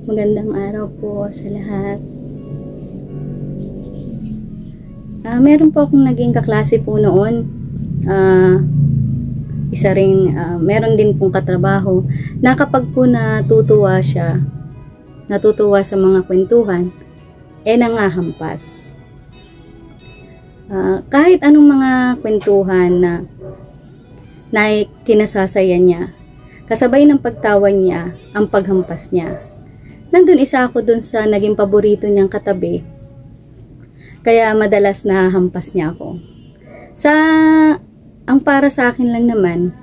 Magandang araw po sa lahat. Meron po akong naging kaklase po noon. Isa ring, meron din pong katrabaho na kapag po natutuwa siya, natutuwa sa mga kwentuhan, nangahampas. Kahit anong mga kwentuhan na kinasasaya niya, kasabay ng pagtawa niya, ang paghampas niya. Nandun isa ako dun sa naging paborito niyang katabi. Kaya madalas nahampas niya ako. Ang para sa akin lang naman,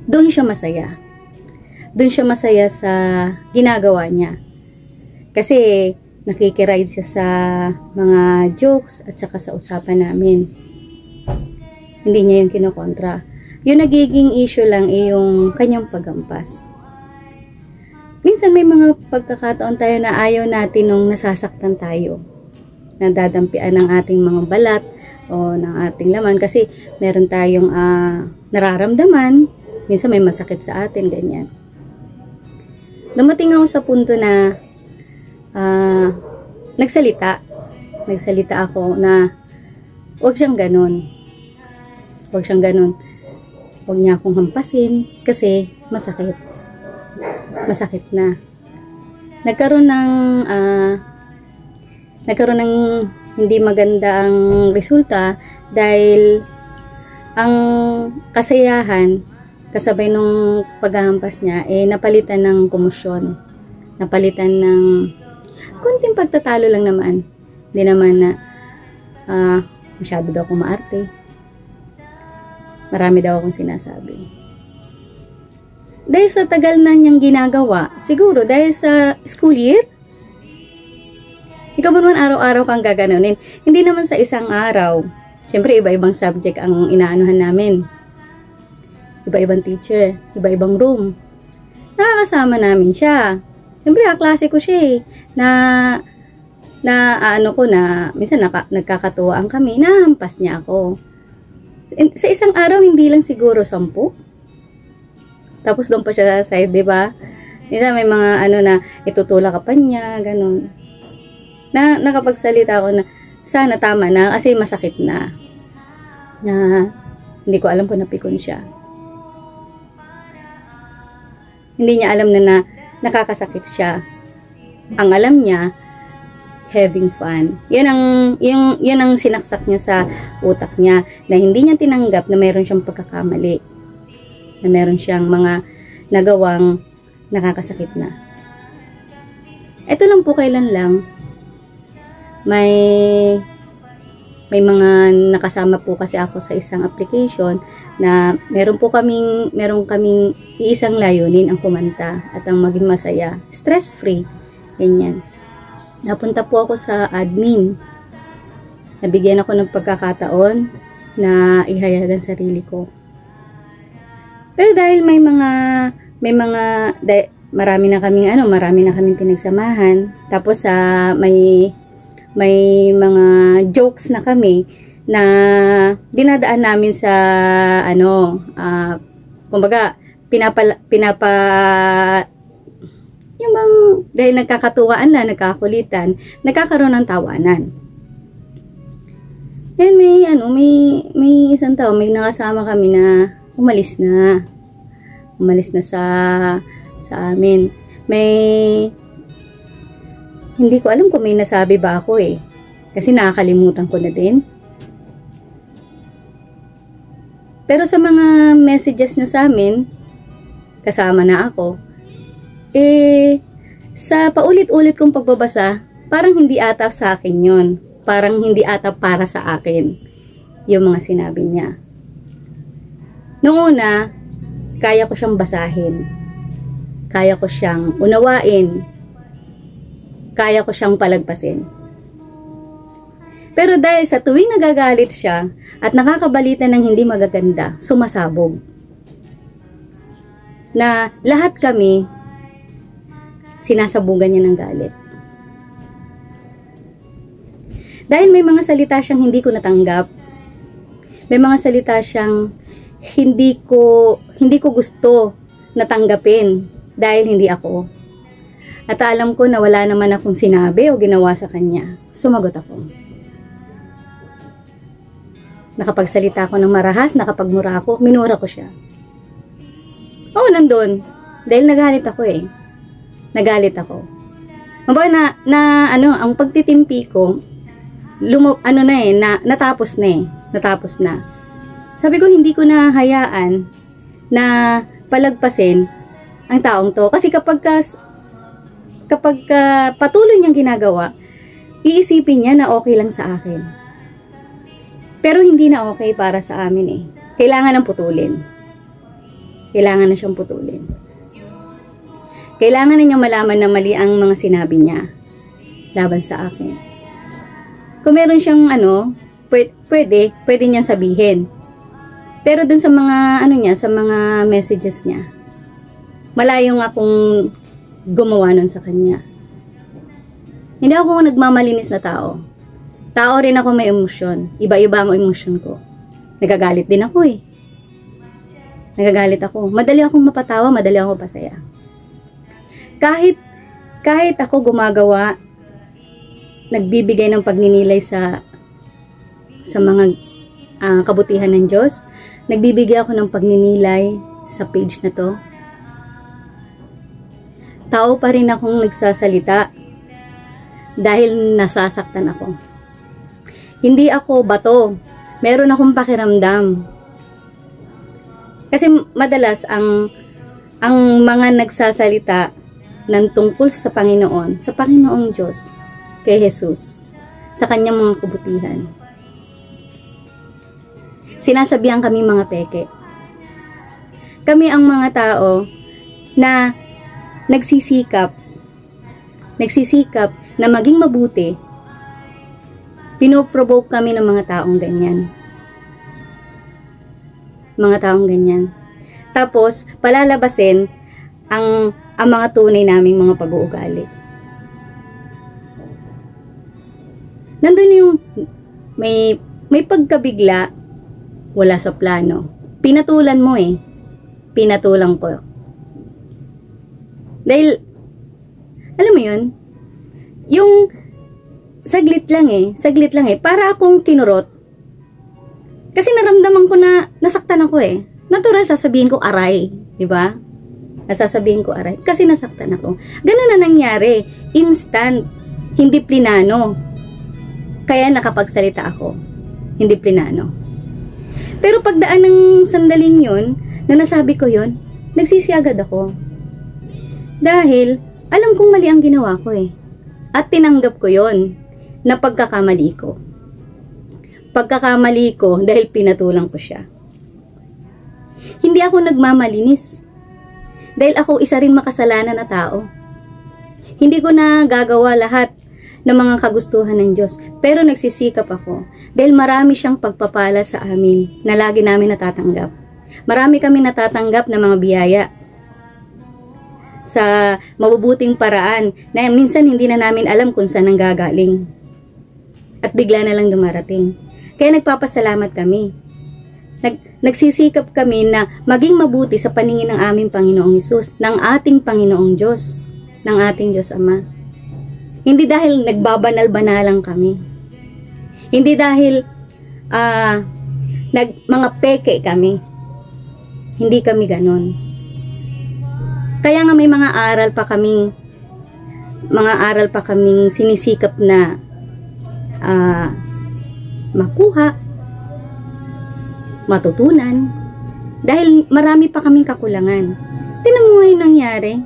dun siya masaya. Dun siya masaya sa ginagawa niya. Kasi nakikiride siya sa mga jokes at saka sa usapan namin. Hindi niya yung kinokontra. Yung nagiging issue lang yung kanyang paghampas. Minsan may mga pagkakataon tayo na ayaw natin nung nasasaktan tayo. Nadadampian ng ating mga balat o ng ating laman kasi meron tayong nararamdaman. Minsan may masakit sa atin, ganyan. Dumating ako sa punto na nagsalita ako na huwag siyang ganun. Huwag siyang ganun. Huwag niya akong hampasin kasi masakit. Masakit na. Nagkaroon ng hindi magandang resulta dahil ang kasayahan kasabay nung paghahampas niya napalitan ng komosyon. Napalitan ng konting pagtatalo lang naman. Hindi naman na masyado daw akong maarte. Marami daw akong sinasabi. Dahil sa tagal na niyang ginagawa, siguro dahil sa school year, ikaw ba naman araw-araw kang gaganunin? Hindi naman sa isang araw. Siyempre, iba-ibang subject ang inaanuhan namin. Iba-ibang teacher, iba-ibang room. Nakakasama namin siya. Siyempre, kaklase ko siya minsan nagkakatuwaan kami, nahampas niya ako. Sa isang araw, hindi lang siguro 10. Tapos doon pa siya sa side, di ba? Minsan may mga na itutulak ka pa niya, ganun. Nakapagsalita ako na sana tama na kasi masakit na. Hindi ko alam kung napikon siya. Hindi niya alam na nakakasakit siya. Ang alam niya, having fun. Yan ang sinaksak niya sa utak niya na hindi niya tinanggap na mayroon siyang pagkakamali. Na meron siyang mga nagawang nakakasakit na. Ito lang po kailan lang may mga nakasama po kasi ako sa isang application na meron kaming iisang layunin ang kumanta at ang maging masaya, stress-free, ganyan. Napunta po ako sa admin. Nabigyan ako ng pagkakataon na ihayag ang sarili ko. Pero dahil marami na kaming pinagsamahan, tapos may mga jokes na kami na dinadaan namin sa kumbaga dahil nagkakatuwaan lang, nagkakulitan, nagkakaroon ng tawanan. Then may isang tao, may nakasama kami na umalis na sa amin. Hindi ko alam kung may nasabi ba ako kasi nakakalimutan ko na din. Pero sa mga messages na sa amin, kasama na ako, sa paulit-ulit kong pagbabasa, parang hindi ata sa akin yon. Parang hindi ata para sa akin yung mga sinabi niya. Noong una, kaya ko siyang basahin. Kaya ko siyang unawain. Kaya ko siyang palagpasin. Pero dahil sa tuwing nagagalit siya at nakakabalita ng hindi magaganda, sumasabog. Na lahat kami, sinasabugan niya ng galit. Dahil may mga salita siyang hindi ko natanggap, may mga salita siyang hindi ko gusto na tanggapin dahil hindi ako. At alam ko na wala naman akong sinabi o ginawa sa kanya. Sumagot ako. Nakapagsalita ako ng marahas, nakapagmura ako, minura ko siya. Oo, nandun. Dahil nagalit ako eh. Nagalit ako. Mabawa ang pagtitimpi ko, natapos na eh. Natapos na. Sabi ko, hindi ko na hayaan na palagpasin ang taong to. Kasi kapag patuloy niyang ginagawa, iisipin niya na okay lang sa akin. Pero hindi na okay para sa amin eh. Kailangan nang putulin. Kailangan na siyang putulin. Kailangan na niyang malaman na mali ang mga sinabi niya laban sa akin. Kung meron siyang pwede niyang sabihin. Pero dun sa mga sa mga messages niya, malayong akong gumawa nun sa kanya. Hindi ako nagmamalinis na tao. Tao rin ako, may emosyon. Iba-iba ang emosyon ko. Nagagalit din ako eh. Nagagalit ako. Madali akong mapatawa, madali akong pasaya. Kahit ako gumagawa, nagbibigay ng pagninilay sa mga kabutihan ng Diyos, nagbibigay ako ng pagninilay sa page na to. Tao pa rin akong nagsasalita dahil nasasaktan ako. Hindi ako bato. Meron akong pakiramdam. Kasi madalas ang mga nagsasalita ng tungkol sa Panginoong Diyos, kay Jesus, sa kanyang mga kabutihan. Sinasabihan kami mga peke. Kami ang mga tao na nagsisikap na maging mabuti. Pinoprovoke kami ng mga taong ganyan. Mga taong ganyan. Tapos, palalabasin ang mga tunay naming mga pag-uugali. Nandun yung may pagkabigla, wala sa plano. Pinatulan mo eh. Pinatulan ko. Dahil, alam mo yun, yung saglit lang eh, para akong kinurot. Kasi naramdaman ko na nasaktan ako eh. Natural, sasabihin ko aray, di ba? Nasasabihin ko aray, kasi nasaktan ako. Ganun na nangyari, instant, hindi plinano. Kaya nakapagsalita ako, hindi plinano. Pero pagdaan ng sandaling yun, na nasabi ko yun, nagsisi agad ako. Dahil, alam kong mali ang ginawa ko eh. At tinanggap ko yun, na pagkakamali ko. Pagkakamali ko dahil pinatulang ko siya. Hindi ako nagmamalinis. Dahil ako isa rin makasalanan na tao. Hindi ko na gagawa lahat ng mga kagustuhan ng Diyos. Pero nagsisikap ako. Dahil marami siyang pagpapala sa amin na lagi namin natatanggap. Marami kami natatanggap na mga biyaya sa mabubuting paraan na minsan hindi na namin alam kung saan nanggagaling. At bigla na lang dumarating. Kaya nagpapasalamat kami. Nagsisikap kami na maging mabuti sa paningin ng aming Panginoong Hesus, ng ating Panginoong Diyos, ng ating Diyos Ama. Hindi dahil nagbabanal-banalang kami. Hindi dahil mga peke kami. Hindi kami ganon. Kaya nga may mga aral pa kaming sinisikap na makuha, matutunan, dahil marami pa kaming kakulangan. Tingnan mo nga yung nangyari.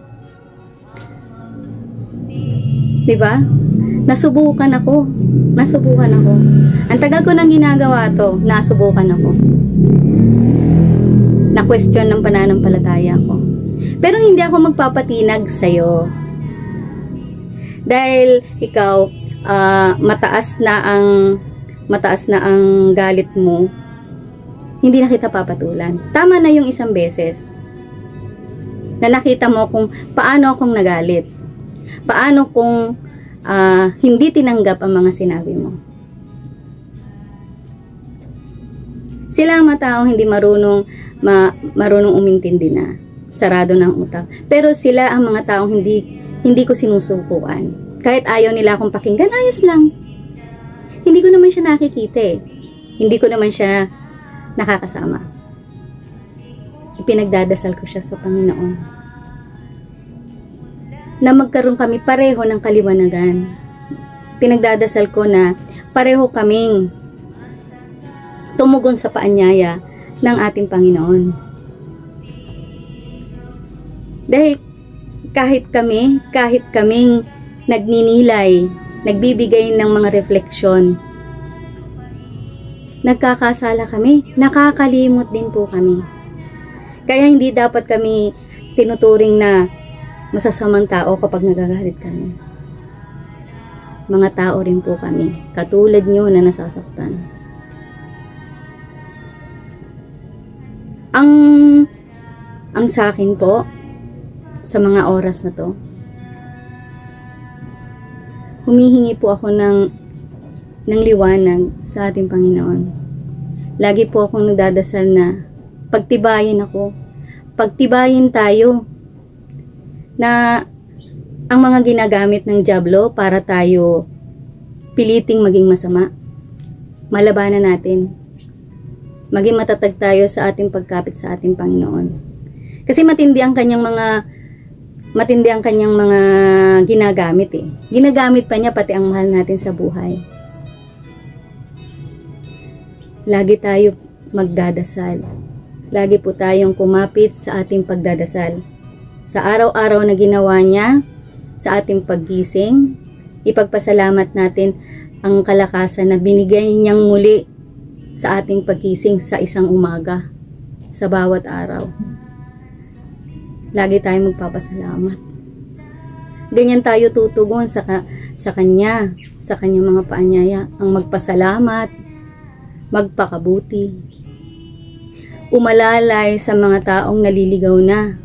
Diba? Nasubukan ako. Ang tagal ko nang ginagawa to, nasubukan ako. Na-question ng pananampalataya ko. Pero hindi ako magpapatinag sa'yo. Dahil ikaw, mataas na ang galit mo, hindi na kita papatulan. Tama na yung isang beses na nakita mo kung paano akong nagalit. Paano kung hindi tinanggap ang mga sinabi mo. Sila ang mga taong hindi marunong umintindi na. Sarado ng utak. Pero sila ang mga taong hindi ko sinusukuan. Kahit ayaw nila akong pakinggan, ayos lang. Hindi ko naman siya nakikita eh. Hindi ko naman siya nakakasama. Ipinagdadasal ko siya sa Panginoon na magkaroon kami pareho ng kaliwanagan. Pinagdadasal ko na pareho kaming tumugon sa paanyaya ng ating Panginoon. Dahil kahit kaming nagninilay, nagbibigay ng mga refleksyon, nagkakasala kami, nakakalimot din po kami. Kaya hindi dapat kami tinuturing na masasamang tao kapag nagagalit kami. Mga tao rin po kami, katulad nyo na nasasaktan. Ang sa akin po, sa mga oras na to, humihingi po ako ng liwanag sa ating Panginoon. Lagi po akong nagdadasal na pagtibayin ako, pagtibayin tayo, na ang mga ginagamit ng dyablo para tayo piliting maging masama, malabanan natin. Maging matatag tayo sa ating pagkapit sa ating Panginoon. Kasi matindi ang kanyang mga ginagamit eh. Ginagamit pa niya pati ang mahal natin sa buhay. Lagi tayo magdadasal. Lagi po tayong kumapit sa ating pagdadasal. Sa araw-araw na ginawa niya, sa ating paggising, ipagpasalamat natin ang kalakasan na binigay niyang muli sa ating paggising sa isang umaga, sa bawat araw. Lagi tayong magpapasalamat. Ganyan tayo tutugon sa Kanya, sa Kanyang mga paanyaya, ang magpasalamat, magpakabuti, umalalay sa mga taong naliligaw na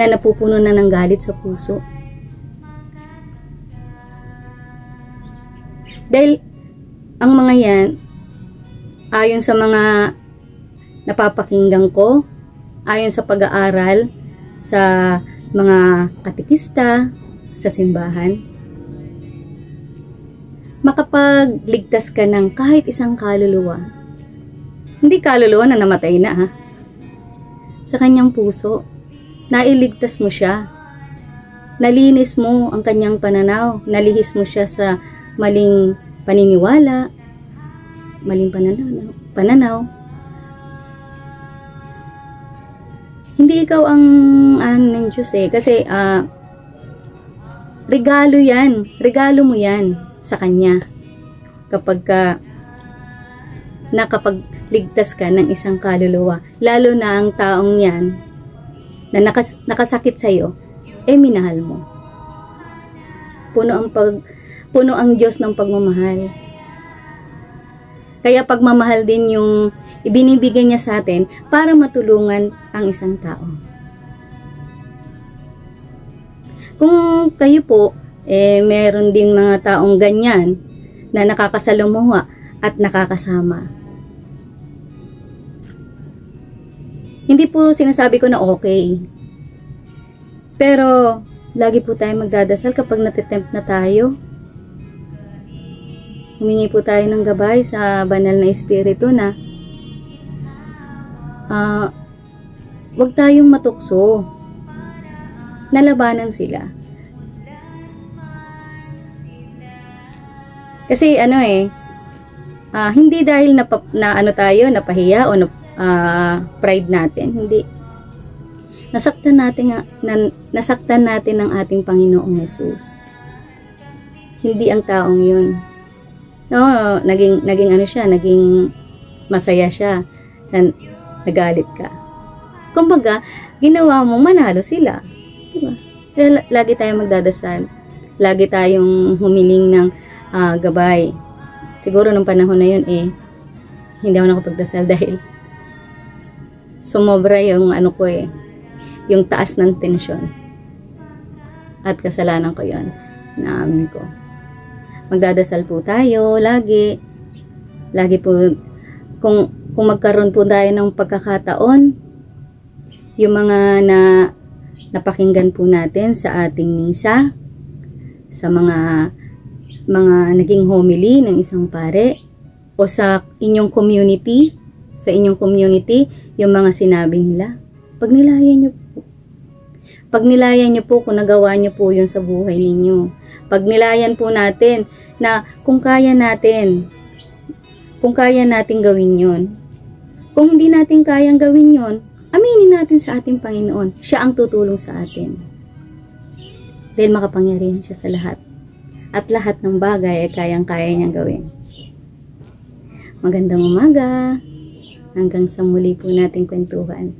napupuno na ng galit sa puso. Dahil ang mga yan, ayon sa mga napapakinggan ko, ayon sa pag-aaral sa mga katekista sa simbahan, makapagligtas ka ng kahit isang kaluluwa. Hindi kaluluwa na namatay na ha. Sa kanyang puso, nailigtas mo siya. Nalinis mo ang kanyang pananaw. Nalihis mo siya sa maling paniniwala, maling pananaw. Hindi ikaw ang ng Diyos eh. Kasi regalo yan. Regalo mo yan sa Kanya. Kapag nakapagligtas ka ng isang kaluluwa. Lalo na ang taong yan na nakasakit sa'yo, minahal mo. Puno ang Diyos ng pagmamahal. Kaya pagmamahal din yung ibinibigay niya sa atin para matulungan ang isang tao. Kung kayo po, meron din mga taong ganyan na nakakasalamuha at nakakasama. Hindi po sinasabi ko na okay. Pero, lagi po tayo magdadasal kapag natitempt na tayo. Humingi po tayo ng gabay sa banal na espiritu na wag tayong matukso. Nalabanan sila. Kasi hindi dahil napahiya o pride natin, hindi. Nasaktan natin ang ating Panginoong Yesus. Hindi ang taong 'yun. No, naging masaya siya. Nagalit ka. Kumbaga, ginawa mong manalo sila. Diba? Kaya lagi tayong magdadasal. Lagi tayong humiling ng gabay. Siguro nung panahon na yun hindi ako nakapagdasal dahil sumobra yung yung taas ng tensyon. At kasalanan ko yun. Naamin ko. Magdadasal po tayo lagi. Lagi po kung magkaroon po tayo ng pagkakataon, yung mga napakinggan po natin sa ating misa, sa mga naging homily ng isang pare, o sa inyong community, yung mga sinabi nila. Pagnilayan nyo po. Pagnilayan nyo po kung nagawa nyo po yun sa buhay ninyo. Pagnilayan po natin na kung kaya natin gawin yun. Kung hindi natin kayang gawin yun, aminin natin sa ating Panginoon. Siya ang tutulong sa atin. Dahil makapangyarihan siya sa lahat. At lahat ng bagay ay kayang-kaya niyang gawin. Magandang umaga. Hanggang sa muli po nating kwentuhan.